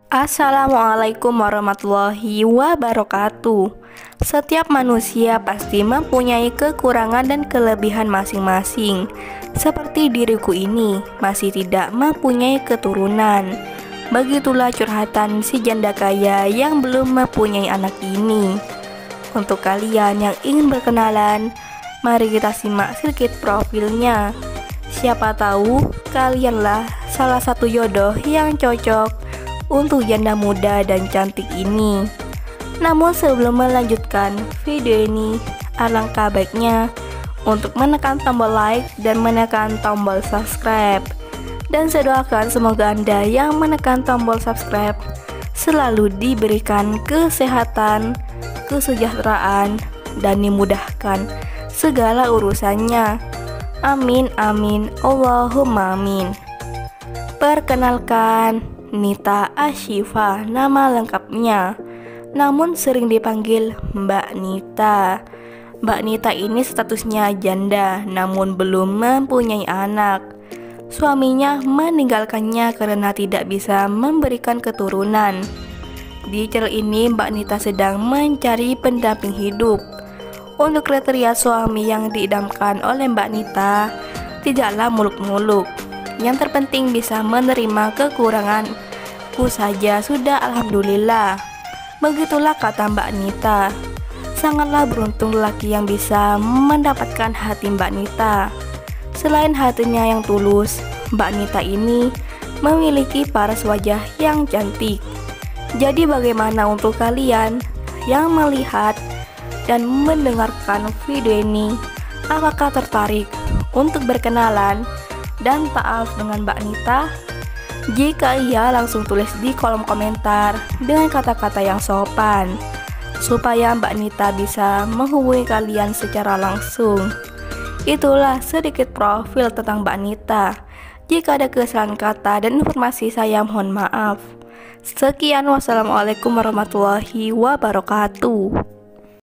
Assalamualaikum warahmatullahi wabarakatuh. Setiap manusia pasti mempunyai kekurangan dan kelebihan masing-masing. Seperti diriku ini masih tidak mempunyai keturunan. Begitulah curhatan si janda kaya yang belum mempunyai anak ini. Untuk kalian yang ingin berkenalan, mari kita simak sedikit profilnya. Siapa tahu kalianlah salah satu jodoh yang cocok untuk janda muda dan cantik ini. Namun sebelum melanjutkan video ini, alangkah baiknya untuk menekan tombol like dan menekan tombol subscribe. Dan saya doakan semoga Anda yang menekan tombol subscribe selalu diberikan kesehatan, kesejahteraan, dan dimudahkan segala urusannya. Amin amin Allahumma amin. Perkenalkan, Nita Ashifa nama lengkapnya, namun sering dipanggil Mbak Nita. Mbak Nita ini statusnya janda, namun belum mempunyai anak. Suaminya meninggalkannya karena tidak bisa memberikan keturunan. Di channel ini Mbak Nita sedang mencari pendamping hidup. Untuk kriteria suami yang diidamkan oleh Mbak Nita tidaklah muluk-muluk. Yang terpenting bisa menerima kekuranganku saja sudah alhamdulillah. Begitulah kata Mbak Nita. Sangatlah beruntung lelaki yang bisa mendapatkan hati Mbak Nita. Selain hatinya yang tulus, Mbak Nita ini memiliki paras wajah yang cantik. Jadi bagaimana untuk kalian yang melihat dan mendengarkan video ini? Apakah tertarik untuk berkenalan dan taaf dengan Mbak Nita? Jika iya, langsung tulis di kolom komentar dengan kata-kata yang sopan supaya Mbak Nita bisa menghubungi kalian secara langsung. Itulah sedikit profil tentang Mbak Nita. Jika ada kesalahan kata dan informasi, saya mohon maaf. Sekian, wassalamualaikum warahmatullahi wabarakatuh.